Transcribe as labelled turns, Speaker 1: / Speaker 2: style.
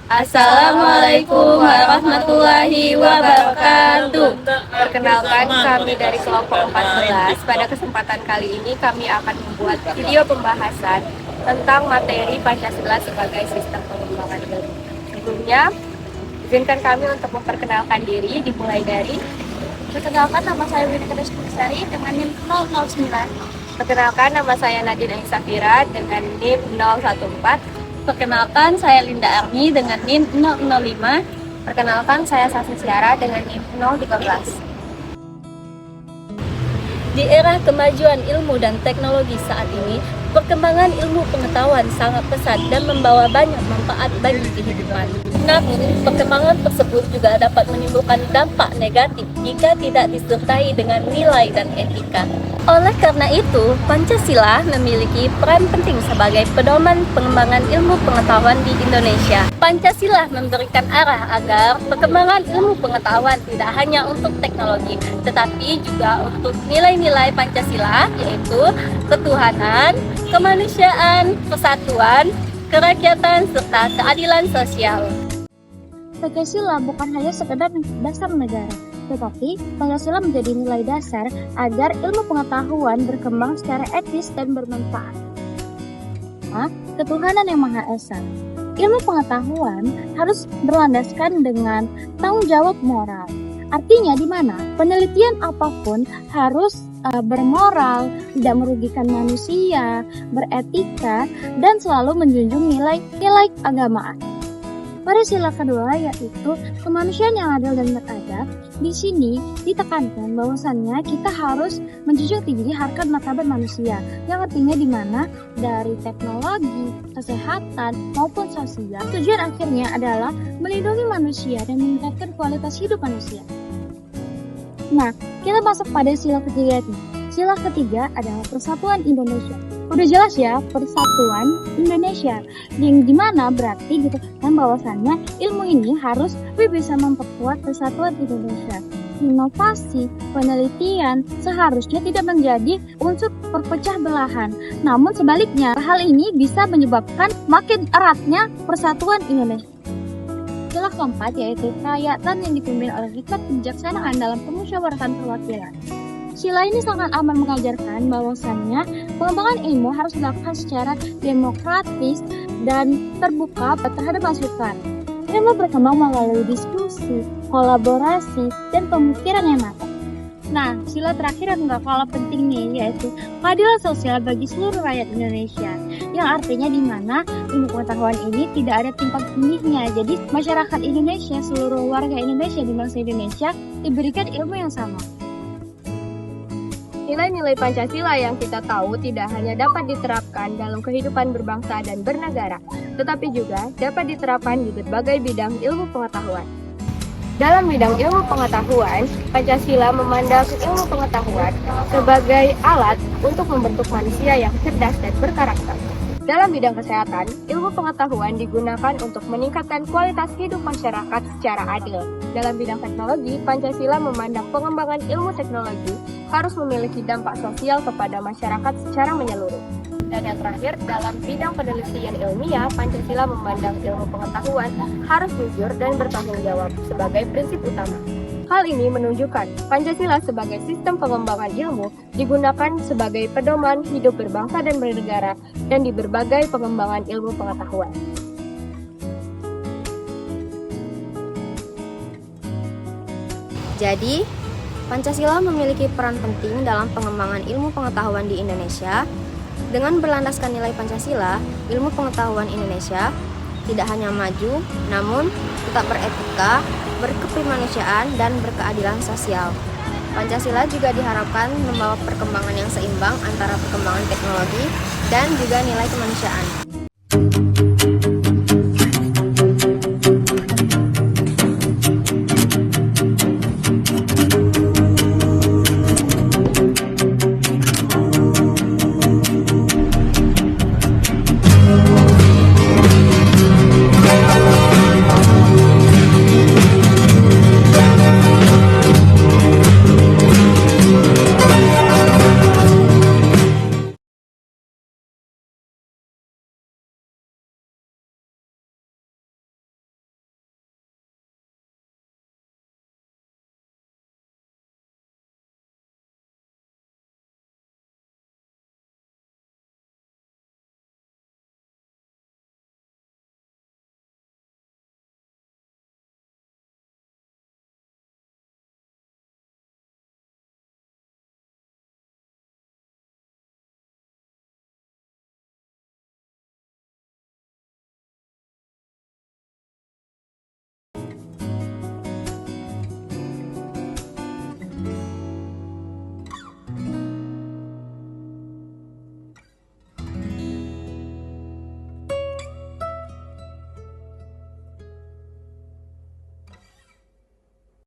Speaker 1: Assalamualaikum warahmatullahi wabarakatuh. Perkenalkan, kami dari kelompok 14. Pada kesempatan kali ini kami akan membuat video pembahasan tentang materi Pancasila sebagai sistem pengembangan ilmu. Sebelumnya, izinkan kami untuk memperkenalkan diri, dimulai dari
Speaker 2: Perkenalkan, nama saya Winnie Sari dengan NIM 009.
Speaker 1: perkenalkan, nama saya Nadine Safira dengan NIM 014.
Speaker 2: Perkenalkan, saya Linda Armi dengan NIM 005.
Speaker 1: Perkenalkan, saya Sasi Siara dengan NIM 013.
Speaker 2: Di era kemajuan ilmu dan teknologi saat ini, perkembangan ilmu pengetahuan sangat pesat dan membawa banyak manfaat bagi kehidupan. Namun, perkembangan tersebut juga dapat menimbulkan dampak negatif jika tidak disertai dengan nilai dan etika. Oleh karena itu, Pancasila memiliki peran penting sebagai pedoman pengembangan ilmu pengetahuan di Indonesia. Pancasila memberikan arah agar perkembangan ilmu pengetahuan tidak hanya untuk teknologi, tetapi juga untuk nilai-nilai Pancasila, yaitu ketuhanan, kemanusiaan, persatuan, kerakyatan, serta keadilan sosial.
Speaker 3: Pancasila bukan hanya sekedar dasar negara, tetapi Pancasila menjadi nilai dasar agar ilmu pengetahuan berkembang secara etis dan bermanfaat. Ketuhanan yang Maha Esa. Ilmu pengetahuan harus berlandaskan dengan tanggung jawab moral. Artinya di mana penelitian apapun harus bermoral, tidak merugikan manusia, beretika, dan selalu menjunjung nilai-nilai keagamaan. Pada sila kedua, yaitu kemanusiaan yang adil dan beradab, di sini ditekankan bahwasannya kita harus menjunjung tinggi harkat martabat manusia, yang artinya di mana dari teknologi, kesehatan maupun sosial. Tujuan akhirnya adalah melindungi manusia dan meningkatkan kualitas hidup manusia. Nah, kita masuk pada sila ketiga nih. Sila ketiga adalah Persatuan Indonesia. Udah jelas ya, Persatuan Indonesia, yang dimana berarti gitu kan bahwasannya ilmu ini harus bisa memperkuat Persatuan Indonesia. Inovasi, penelitian seharusnya tidak menjadi unsur perpecah belahan. Namun sebaliknya, hal ini bisa menyebabkan makin eratnya Persatuan Indonesia. Sila keempat yaitu kerakyatan yang dipimpin oleh hikmat kebijaksanaan dalam pemusyawaratan perwakilan. Sila ini sangat amat mengajarkan bahwasannya pengembangan ilmu harus dilakukan secara demokratis dan terbuka terhadap masukan. Ilmu berkembang melalui diskusi, kolaborasi, dan pemikiran yang matang. Nah, sila terakhir yang nggak kalah penting nih, yaitu keadilan sosial bagi seluruh rakyat Indonesia. Yang artinya di mana ilmu pengetahuan ini tidak ada timpang tindihnya. Jadi masyarakat Indonesia, seluruh warga Indonesia di bangsa Indonesia diberikan ilmu yang sama.
Speaker 1: Nilai-nilai Pancasila yang kita tahu tidak hanya dapat diterapkan dalam kehidupan berbangsa dan bernegara, tetapi juga dapat diterapkan di berbagai bidang ilmu pengetahuan. Dalam bidang ilmu pengetahuan, Pancasila memandang ilmu pengetahuan sebagai alat untuk membentuk manusia yang cerdas dan berkarakter. Dalam bidang kesehatan, ilmu pengetahuan digunakan untuk meningkatkan kualitas hidup masyarakat secara adil. Dalam bidang teknologi, Pancasila memandang pengembangan ilmu teknologi harus memiliki dampak sosial kepada masyarakat secara menyeluruh. Dan yang terakhir, dalam bidang penelitian ilmiah, Pancasila memandang ilmu pengetahuan harus jujur dan bertanggung jawab sebagai prinsip utama. Hal ini menunjukkan Pancasila sebagai sistem pengembangan ilmu digunakan sebagai pedoman hidup berbangsa dan bernegara dan di berbagai pengembangan ilmu pengetahuan.
Speaker 4: Jadi, Pancasila memiliki peran penting dalam pengembangan ilmu pengetahuan di Indonesia. Dengan berlandaskan nilai Pancasila, ilmu pengetahuan Indonesia tidak hanya maju, namun tetap beretika, berkemanusiaan, dan berkeadilan sosial. Pancasila juga diharapkan membawa perkembangan yang seimbang antara perkembangan teknologi dan juga nilai kemanusiaan.